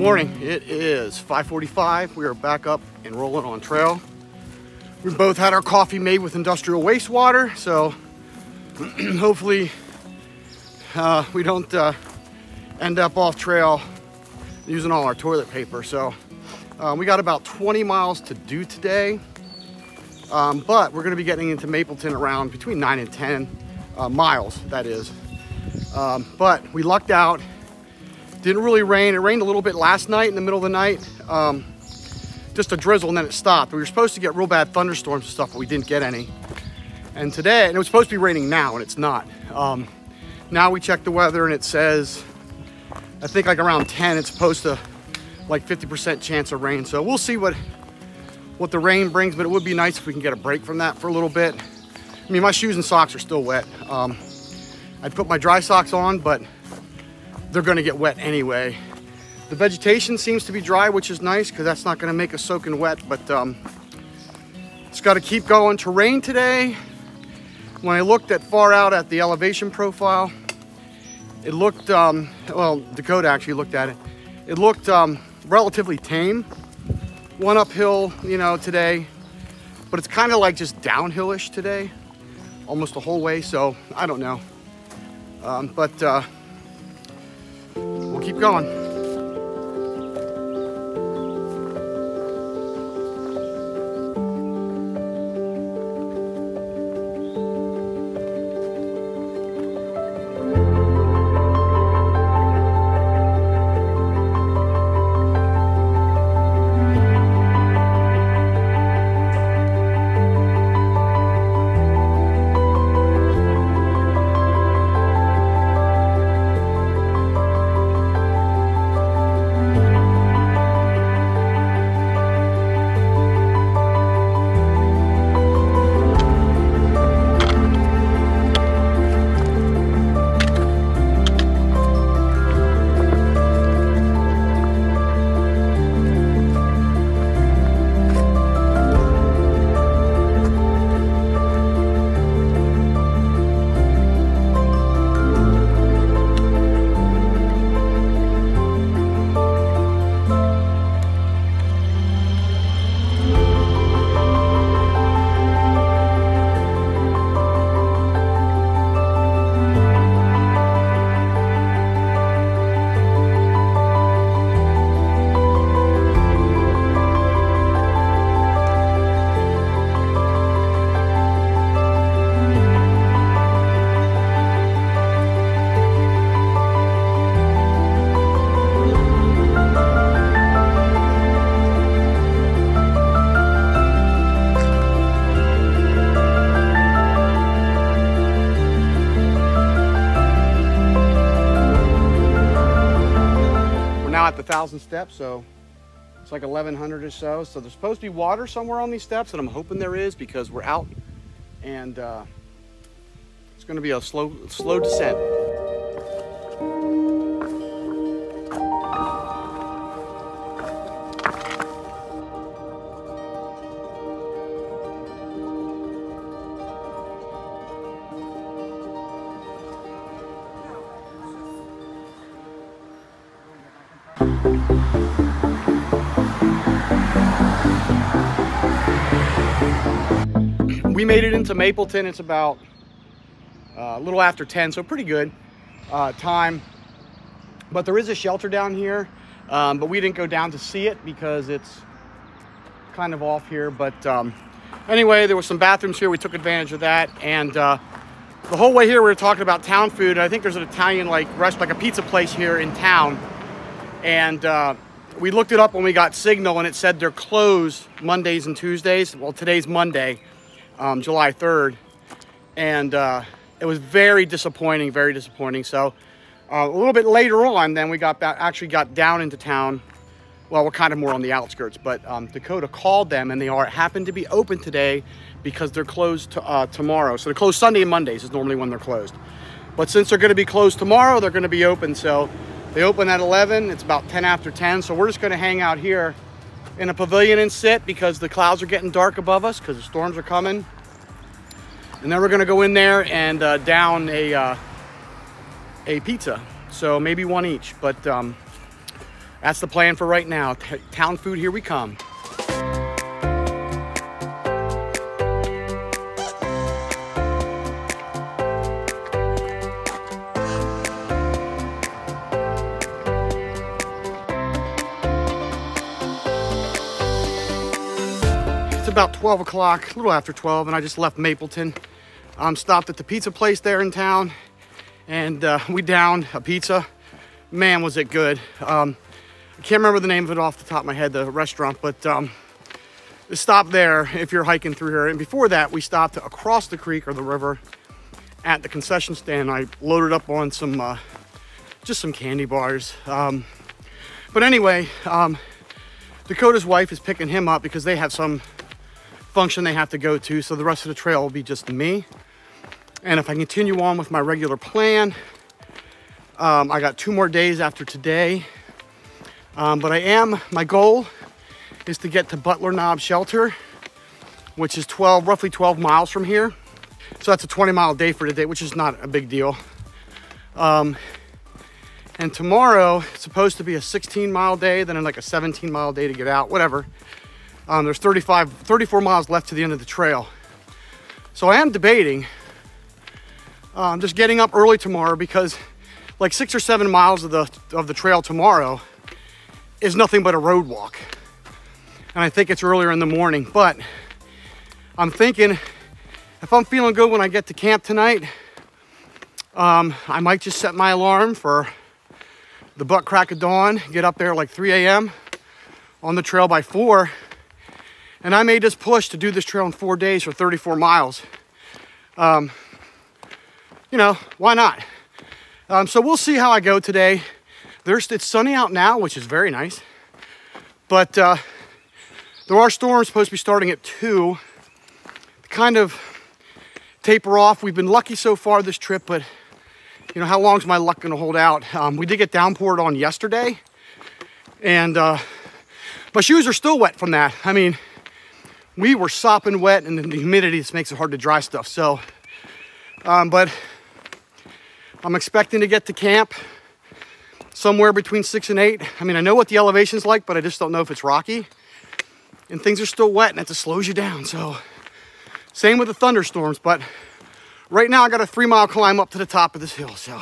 morning. It is 5:45. We are back up and rolling on trail. We both had our coffee made with industrial wastewater, so hopefully we don't end up off trail using all our toilet paper. So we got about 20 miles to do today, but we're going to be getting into Mapleton around between 9 and 10 miles, that is. But we lucked out. Didn't really rain. It rained a little bit last night in the middle of the night. Just a drizzle, and then it stopped. We were supposed to get real bad thunderstorms and stuff, but we didn't get any. And today, and it was supposed to be raining now, and it's not. Now we checked the weather, and it says, I think like around 10, it's supposed to like 50% chance of rain. So we'll see what the rain brings, but it would be nice if we can get a break from that for a little bit. I mean, my shoes and socks are still wet. I'd put my dry socks on, but they're gonna get wet anyway. The vegetation seems to be dry, which is nice because that's not gonna make us soaking wet, but it's gotta keep going to rain today. When I looked at far out at the elevation profile, it looked, well, Dakota actually looked at it. It looked relatively tame. One uphill, you know, today, but it's kind of like just downhillish today, almost the whole way, so I don't know. But we'll keep going. At the 1,000 steps, so it's like 1,100 or so. So there's supposed to be water somewhere on these steps, and I'm hoping there is because we're out, and it's going to be a slow descent. We made it into Mapleton. It's about a little after 10, so pretty good time. But there is a shelter down here, but we didn't go down to see it because it's kind of off here. But anyway, there were some bathrooms here. We took advantage of that, and the whole way here we were talking about town food. I think there's an Italian restaurant, like a pizza place here in town, and we looked it up when we got signal, and it said they're closed Mondays and Tuesdays. Well, today's Monday, July 3rd, and it was very disappointing, very disappointing. So a little bit later on, then we actually got down into town. Well, we're kind of more on the outskirts, but Dakota called them, and they happened to be open today because they're closed tomorrow. So they're closed Sunday and Mondays is normally when they're closed. But since they're going to be closed tomorrow, they're going to be open. So they open at 11. It's about 10 after 10. So we're just going to hang out here in a pavilion and sit because the clouds are getting dark above us because the storms are coming. And then we're going to go in there and down a pizza. So maybe one each. But that's the plan for right now. Town food, here we come. It's about 12 o'clock, a little after 12, and I just left Mapleton. Stopped at the pizza place there in town, and we downed a pizza. Man, was it good. I can't remember the name of it off the top of my head, the restaurant, but stop there if you're hiking through here. And before that, we stopped across the creek or the river at the concession stand. I loaded up on some, just some candy bars. But anyway, Dakota's wife is picking him up because they have some function they have to go to, so the rest of the trail will be just me. And if I continue on with my regular plan, I got 2 more days after today. But my goal is to get to Butler Knob Shelter, which is roughly 12 miles from here. So that's a 20-mile day for today, which is not a big deal. And tomorrow, it's supposed to be a 16-mile day, then like a 17-mile day to get out, whatever. There's 34 miles left to the end of the trail. So I am debating just getting up early tomorrow, because like 6 or 7 miles of the trail tomorrow is nothing but a road walk. And I think it's earlier in the morning, but I'm thinking if I'm feeling good when I get to camp tonight, I might just set my alarm for the butt crack of dawn, get up there like 3 a.m. on the trail by 4. And I may just push to do this trail in 4 days for 34 miles. You know, why not? So we'll see how I go today. It's sunny out now, which is very nice. But there are storms supposed to be starting at 2. Kind of taper off. We've been lucky so far this trip, but you know, how long is my luck going to hold out? We did get downpoured on yesterday, and my shoes are still wet from that. I mean, we were sopping wet, and the humidity just makes it hard to dry stuff. So, but I'm expecting to get to camp somewhere between 6 and 8. I mean, I know what the elevation's like, but I just don't know if it's rocky. And things are still wet, and that just slows you down. So, same with the thunderstorms. But right now, I got a 3-mile climb up to the top of this hill. So,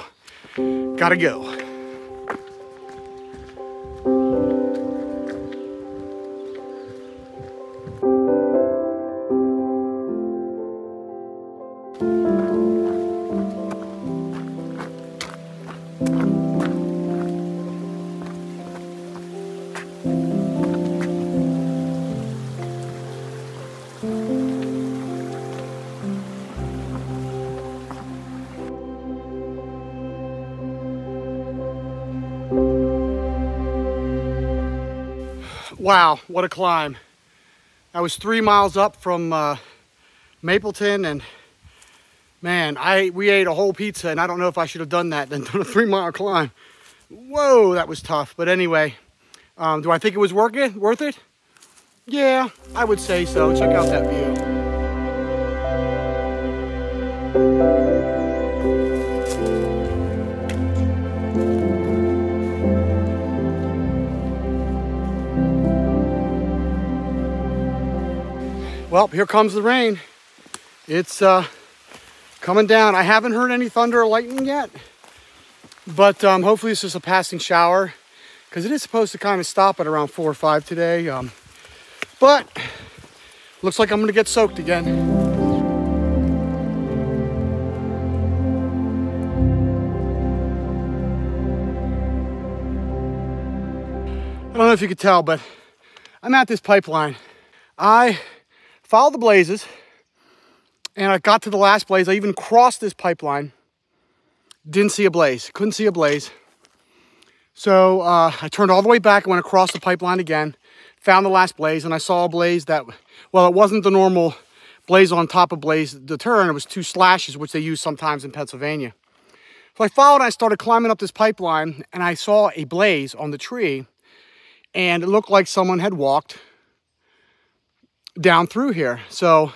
gotta go. Wow, what a climb. I was 3 miles up from Mapleton, and man, we ate a whole pizza, and I don't know if I should have done that than done a 3-mile climb. Whoa, that was tough. But anyway, do I think it was worth it? Yeah, I would say so. Check out that view. Well, here comes the rain. It's coming down. I haven't heard any thunder or lightning yet, but hopefully this is a passing shower, because it is supposed to kind of stop at around 4 or 5 today. But looks like I'm gonna get soaked again. I don't know if you could tell, but I'm at this pipeline. I followed the blazes, and I got to the last blaze. I even crossed this pipeline. Didn't see a blaze. Couldn't see a blaze. So I turned all the way back and went across the pipeline again. Found the last blaze, and I saw a blaze that, well, it wasn't the normal blaze on top of blaze to turn. It was 2 slashes, which they use sometimes in Pennsylvania. So I followed, and I started climbing up this pipeline, and I saw a blaze on the tree, and it looked like someone had walked down through here. So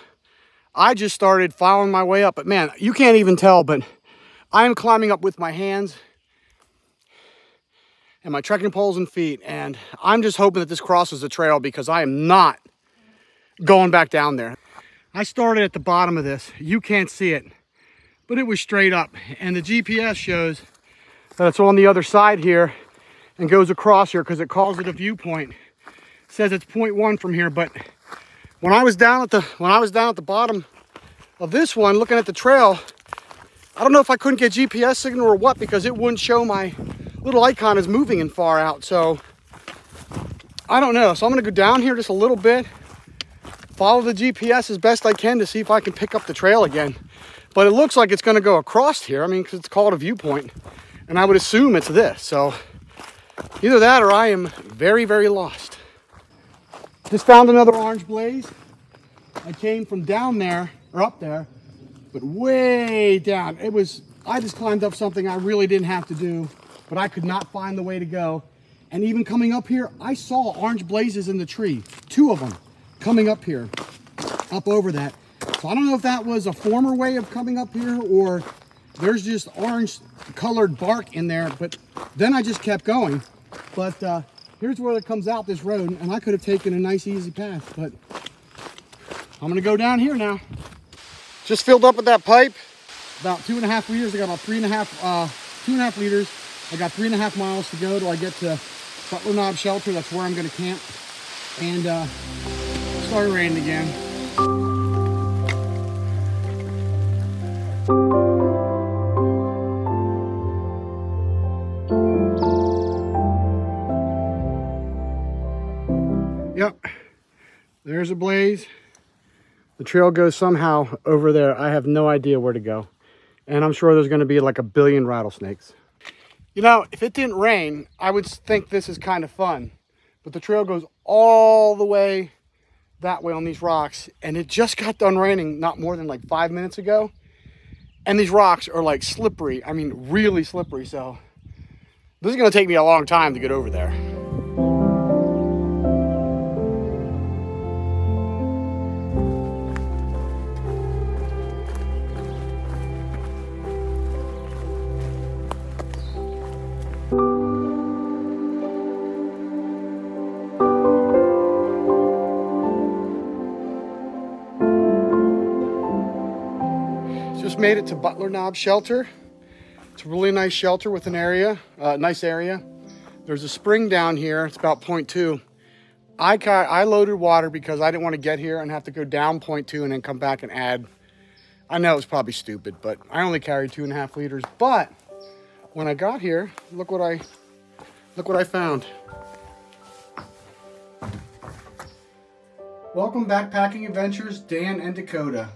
I just started following my way up. But man, you can't even tell, but I'm climbing up with my hands. and my trekking poles and feet. And I'm just hoping that this crosses the trail because I am not going back down there. I started at the bottom of this. You can't see it, but it was straight up. And the GPS shows that it's on the other side here and goes across here because it calls it a viewpoint. It says it's 0.1 from here, but when I was down at the bottom of this one looking at the trail, I don't know if I couldn't get GPS signal or what, because it wouldn't show my little icon as moving and far out. So I don't know. So I'm gonna go down here just a little bit, follow the GPS as best I can to see if I can pick up the trail again. But it looks like it's gonna go across here. I mean, because it's called a viewpoint, and I would assume it's this. So either that or I am very, very lost. Just found another orange blaze. I came from down there, or up there, but way down. I just climbed up something I really didn't have to do, but I could not find the way to go. And even coming up here, I saw orange blazes in the tree, 2 of them coming up here, up over that. So I don't know if that was a former way of coming up here or there's just orange colored bark in there, but then I just kept going. But here's where it comes out this road, and I could have taken a nice easy path, but I'm gonna go down here now. Just filled up with that pipe, about 2.5 liters. I got about 2.5 liters. I got 3.5 miles to go till I get to Butler Knob Shelter. That's where I'm gonna camp. And it started raining again. Yep, there's a blaze. The trail goes somehow over there. I have no idea where to go. And I'm sure there's gonna be like a billion rattlesnakes. You know, if it didn't rain, I would think this is kind of fun. But the trail goes all the way that way on these rocks. And it just got done raining not more than like 5 minutes ago. And these rocks are like slippery. I mean, really slippery. So this is gonna take me a long time to get over there. Just made it to Butler Knob Shelter. It's a really nice shelter with an area, nice area. There's a spring down here. It's about 0.2. I loaded water because I didn't want to get here and have to go down 0.2 and then come back and add. I know it's probably stupid, but I only carried 2.5 liters. But when I got here, look what I found. Welcome Backpacking Adventures, Dan and Dakota.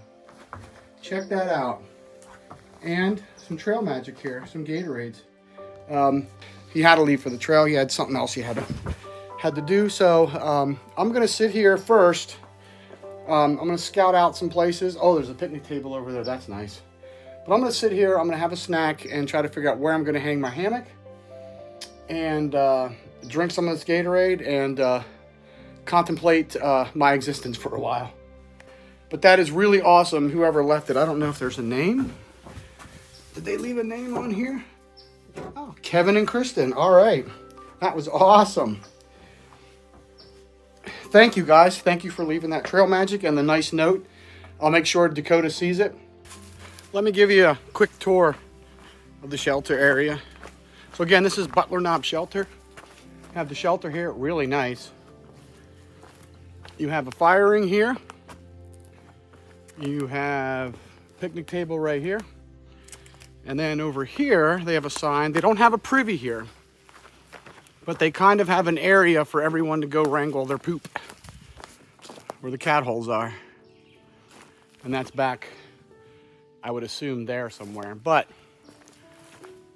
Check that out. And some trail magic here, some Gatorades. He had to leave for the trail. He had something else he had to do. So I'm gonna sit here first. I'm gonna scout out some places. Oh, there's a picnic table over there. That's nice. But I'm gonna sit here. I'm gonna have a snack and try to figure out where I'm gonna hang my hammock and drink some of this Gatorade and contemplate my existence for a while. But that is really awesome, whoever left it. I don't know if there's a name. Did they leave a name on here? Oh, Kevin and Kristen. All right. That was awesome. Thank you, guys. Thank you for leaving that trail magic and the nice note. I'll make sure Dakota sees it. Let me give you a quick tour of the shelter area. So again, this is Butler Knob Shelter. You have the shelter here, really nice. You have a fire ring here. You have a picnic table right here. And then over here, they have a sign. They don't have a privy here, but they kind of have an area for everyone to go wrangle their poop, where the cat holes are. And that's back, I would assume, there somewhere. But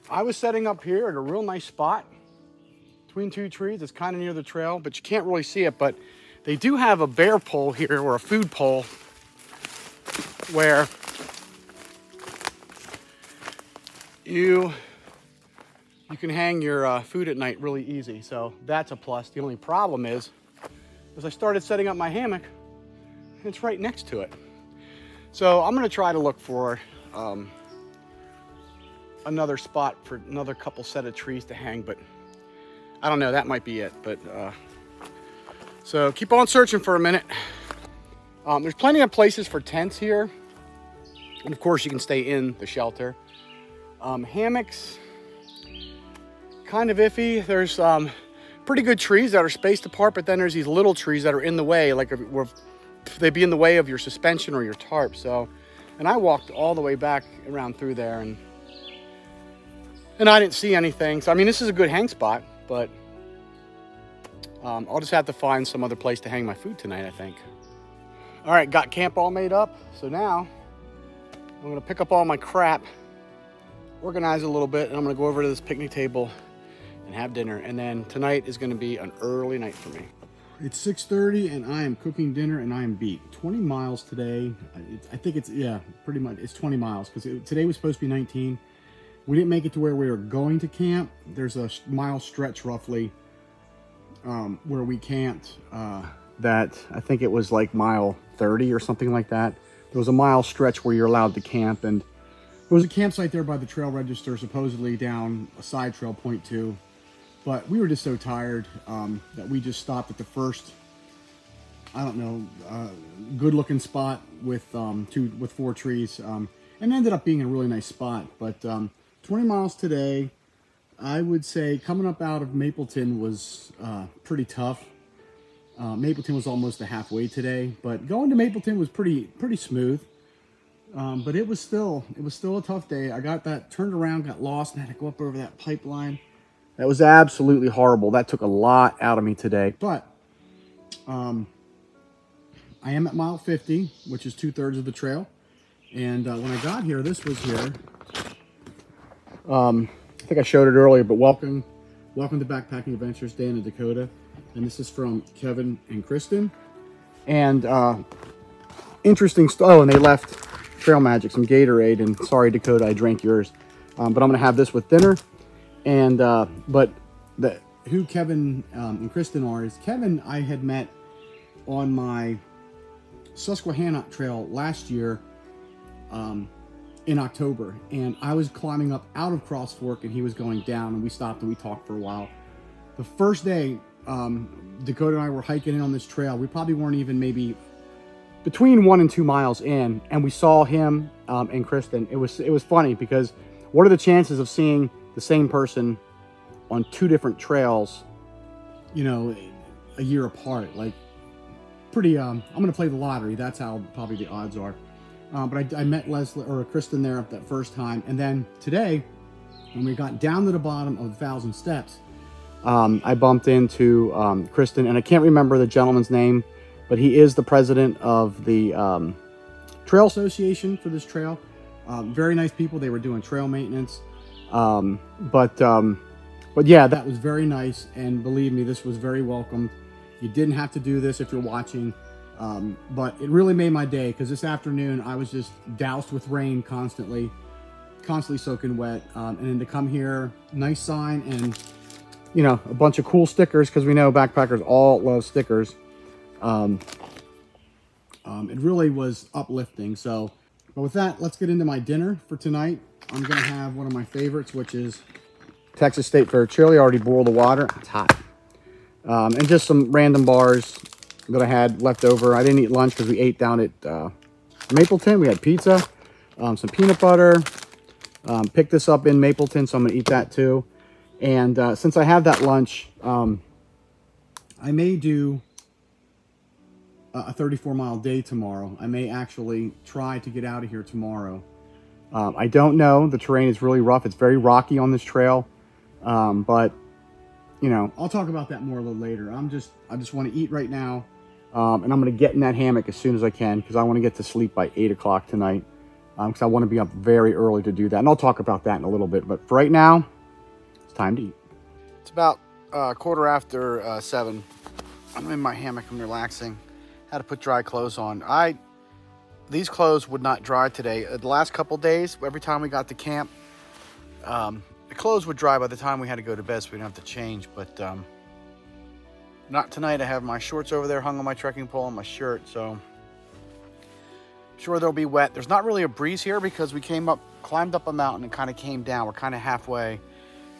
I was setting up here at a real nice spot between 2 trees. It's kind of near the trail, but you can't really see it. But they do have a bear pole here, or a food pole, where you can hang your food at night really easy. So that's a plus. The only problem is I started setting up my hammock, and it's right next to it. So I'm gonna try to look for another spot for another couple set of trees to hang, but I don't know, that might be it, but so keep on searching for a minute. There's plenty of places for tents here, and of course you can stay in the shelter. Hammocks, kind of iffy. There's pretty good trees that are spaced apart, but then there's these little trees that are in the way, like they'd be in the way of your suspension or your tarp. So, and I walked all the way back around through there, and I didn't see anything. So I mean, this is a good hang spot, but I'll just have to find some other place to hang my food tonight, I think. All right, got camp all made up. So now I'm gonna pick up all my crap, organize a little bit, and I'm gonna go over to this picnic table and have dinner. And then tonight is gonna be an early night for me. It's 6:30 and I am cooking dinner and I am beat. 20 miles today. I think it's, yeah, pretty much, it's 20 miles because today was supposed to be 19. We didn't make it to where we were going to camp. There's a mile stretch roughly where we camped that I think it was like mile 30 or something like that. There was a mile stretch where you're allowed to camp, and there was a campsite there by the trail register, supposedly down a side trail, point 2. But we were just so tired that we just stopped at the first, I don't know, good looking spot with 4 trees, and ended up being a really nice spot. But 20 miles today, I would say coming up out of Mapleton was pretty tough. Mapleton was almost a halfway today, but going to Mapleton was pretty smooth. But it was still a tough day. I got that turned around, got lost, and had to go up over that pipeline. That was absolutely horrible. That took a lot out of me today. But I am at mile 50, which is 2/3 of the trail. And when I got here, this was here. I think I showed it earlier, but welcome to Backpacking Adventures, Dan and Dakota. And this is from Kevin and Kristen. And interesting stuff. Oh, and they left Trail Magic, some Gatorade. And sorry, Dakota, I drank yours. But I'm going to have this with dinner. And but who Kevin and Kristen are is Kevin I had met on my Susquehanna Trail last year in October, and I was climbing up out of Cross Fork and he was going down, and we stopped and we talked for a while. The first day Dakota and I were hiking in on this trail. We probably weren't even maybe between 1 and 2 miles in, and we saw him and Kristen. It was funny because what are the chances of seeing the same person on 2 different trails, you know, a year apart? Like, pretty, I'm going to play the lottery. That's how probably the odds are. But I met Kristen there that first time. And then today, when we got down to the bottom of 1,000 steps, I bumped into Kristen, and I can't remember the gentleman's name, but he is the president of the Trail Association for this trail. Very nice people. They were doing trail maintenance. But yeah, that was very nice, and believe me, this was very welcomed. You didn't have to do this if you're watching, but it really made my day, because this afternoon I was just doused with rain constantly soaking wet, and then to come here, nice sign, and you know, a bunch of cool stickers, because we know backpackers all love stickers. It really was uplifting. So, but with that, let's get into my dinner for tonight. I'm gonna have one of my favorites, which is Texas State Fair chili. I already boiled the water. It's hot. And just some random bars that I had left over. I didn't eat lunch because we ate down at Mapleton. We had pizza, some peanut butter. Picked this up in Mapleton, so I'm gonna eat that too. And since I have that lunch, I may do a 34-mile day tomorrow. I may actually try to get out of here tomorrow. I don't know. The terrain is really rough. It's very rocky on this trail. But, you know, I'll talk about that more a little later. I just want to eat right now. And I'm going to get in that hammock as soon as I can, because I want to get to sleep by 8 o'clock tonight. Because I want to be up very early to do that. And I'll talk about that in a little bit. But for right now, it's time to eat. It's about 7:15. I'm in my hammock. I'm relaxing. Had to put dry clothes on. These clothes would not dry today. The last couple days, every time we got to camp, the clothes would dry by the time we had to go to bed, so we didn't have to change. But not tonight. I have my shorts over there hung on my trekking pole and my shirt, so I'm sure they'll be wet. There's not really a breeze here because we climbed up a mountain and kind of came down. We're kind of halfway,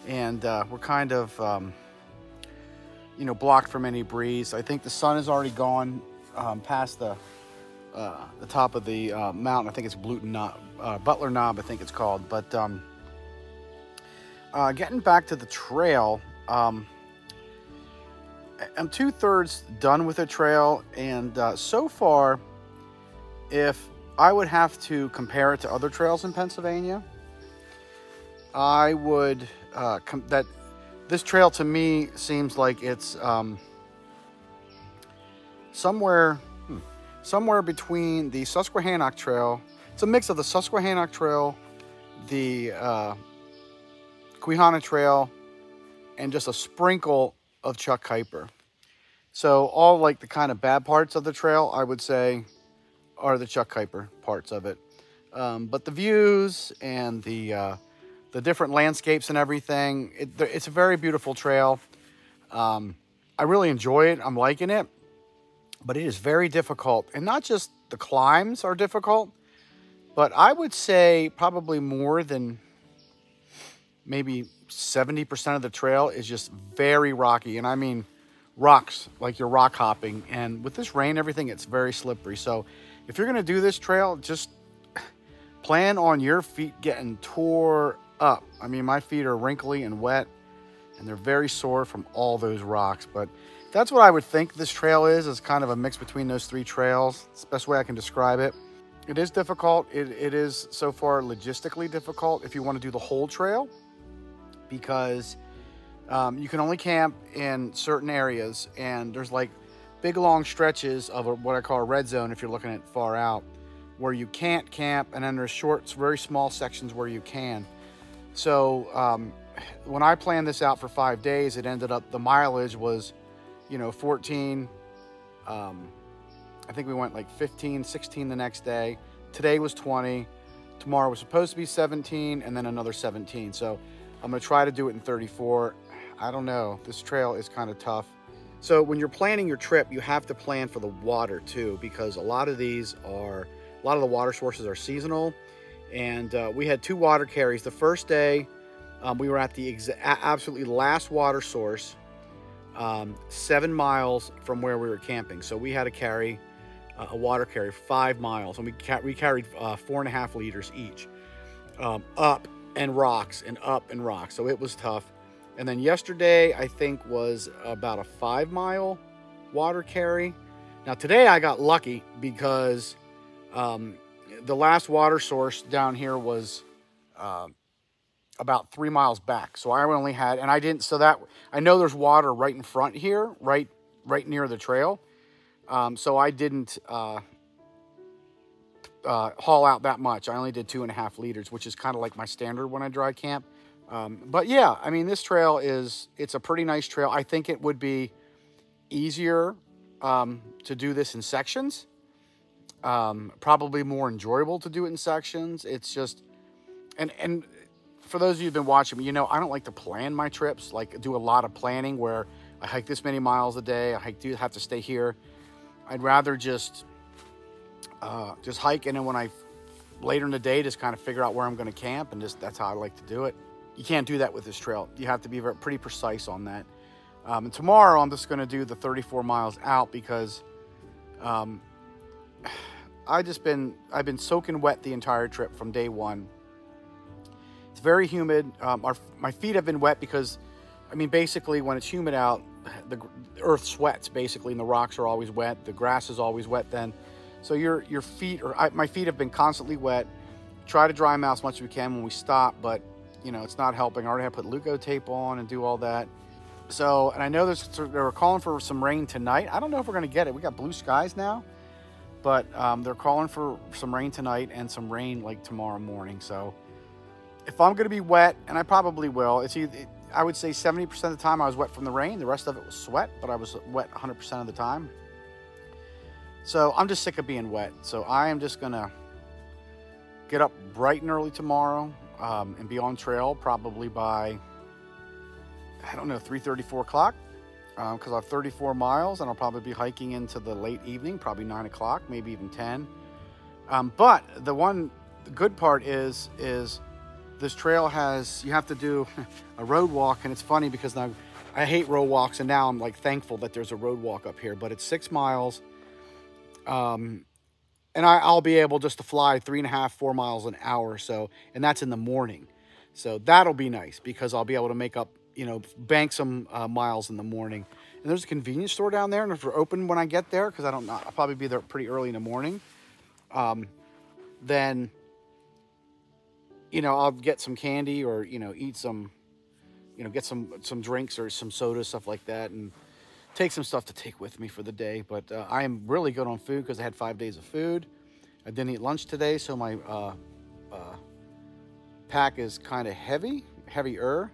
and we're kind of blocked from any breeze. I think the sun has already gone past the top of the mountain. I think it's Butler Knob, I think it's called. But getting back to the trail, I'm 2/3 done with the trail, and so far, if I would have to compare it to other trails in Pennsylvania, I would that this trail to me seems like it's somewhere between the Susquehannock Trail. It's a mix of the Susquehannock Trail, the Queehana Trail, and just a sprinkle of Chuck Kuiper. So all like the kind of bad parts of the trail, I would say, are the Chuck Kuiper parts of it. But the views and the different landscapes and everything, it's a very beautiful trail. I really enjoy it. I'm liking it. But it is very difficult. And not just the climbs are difficult, but I would say probably more than maybe 70% of the trail is just very rocky. And I mean rocks, like you're rock hopping. And with this rain, everything, it's very slippery. So if you're going to do this trail, just plan on your feet getting tore up. I mean, my feet are wrinkly and wet, and they're very sore from all those rocks. But that's what I would think this trail is kind of a mix between those three trails. It's the best way I can describe it. It is difficult. It is so far logistically difficult if you want to do the whole trail, because you can only camp in certain areas, and there's like big long stretches of what I call a red zone if you're looking at far out, where you can't camp, and then there's short, very small sections where you can. So when I planned this out for 5 days, it ended up, the mileage was 14, I think we went like 15, 16 the next day. Today was 20. Tomorrow was supposed to be 17, and then another 17. So I'm going to try to do it in 34. I don't know. This trail is kind of tough. So when you're planning your trip, you have to plan for the water too, because a lot of the water sources are seasonal. And we had 2 water carries. The first day, we were at the absolutely last water source, 7 miles from where we were camping. So we had to carry a water carry 5 miles, and we carried 4.5 liters each, up and rocks and up and rocks. So it was tough. And then yesterday, I think, was about a 5-mile water carry. Now today I got lucky because the last water source down here was about 3 miles back. So I only had, and I didn't, so that, I know there's water right in front here, right near the trail. So I didn't haul out that much. I only did 2.5 liters, which is kind of like my standard when I dry camp. But yeah, I mean, this trail it's a pretty nice trail. I think it would be easier to do this in sections. Probably more enjoyable to do it in sections. It's just, and for those of you who've been watching me, I don't like to plan my trips, like do a lot of planning where I hike this many miles a day. I have to stay here. I'd rather just hike, and then later in the day, just kind of figure out where I'm going to camp, and that's how I like to do it. You can't do that with this trail. You have to be pretty precise on that. And tomorrow, I'm just going to do the 34 miles out because I've been soaking wet the entire trip from day one. It's very humid. My feet have been wet because, I mean, basically when it's humid out, the earth sweats basically, and the rocks are always wet. The grass is always wet then. So your feet, my feet have been constantly wet. Try to dry them out as much as we can when we stop, but it's not helping. I already have to put Luco tape on and do all that. So, and I know they were calling for some rain tonight. I don't know if we're going to get it. We got blue skies now, but they're calling for some rain tonight and some rain like tomorrow morning. So if I'm going to be wet, and I probably will, I would say 70% of the time I was wet from the rain. The rest of it was sweat, but I was wet 100% of the time. So I'm just sick of being wet. So I am just going to get up bright and early tomorrow and be on trail probably by, I don't know, 3:30, 4 o'clock, because I have 34 miles, and I'll probably be hiking into the late evening, probably 9 o'clock, maybe even 10. But the good part is this trail you have to do a road walk, and it's funny because now I hate road walks, and now I'm like thankful that there's a road walk up here, but it's 6 miles. And I'll be able just to fly 3.5, 4 miles an hour. So, and that's in the morning. So that'll be nice because I'll be able to make up, you know, bank some miles in the morning. And there's a convenience store down there, and if they're open when I get there, because I don't know, I'll probably be there pretty early in the morning. Then, you know, I'll get some candy or, you know, eat some, you know, get some drinks or some soda, stuff like that, and take some stuff to take with me for the day. But I am really good on food because I had 5 days of food. I didn't eat lunch today, so my pack is kind of heavier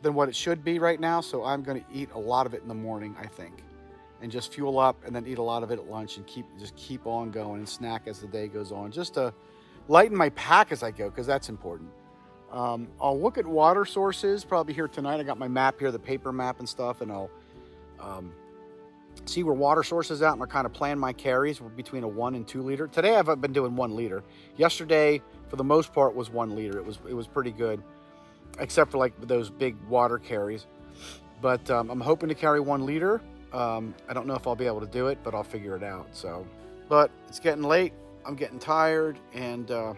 than what it should be right now. So I'm going to eat a lot of it in the morning, I think, and just fuel up, and then eat a lot of it at lunch, and just keep on going and snack as the day goes on, just to lighten my pack as I go, because that's important. I'll look at water sources probably here tonight. I got my map here, the paper map and stuff, and I'll see where water sources at, and I'll kind of plan my carries between a 1 and 2 liter. Today I've been doing 1 liter. Yesterday, for the most part, was 1 liter. It was pretty good, except for like those big water carries. But I'm hoping to carry 1 liter. I don't know if I'll be able to do it, but I'll figure it out. So, but it's getting late. I'm getting tired, and I'm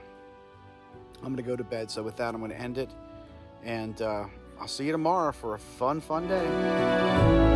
gonna go to bed. So with that, I'm gonna end it, and I'll see you tomorrow for a fun day.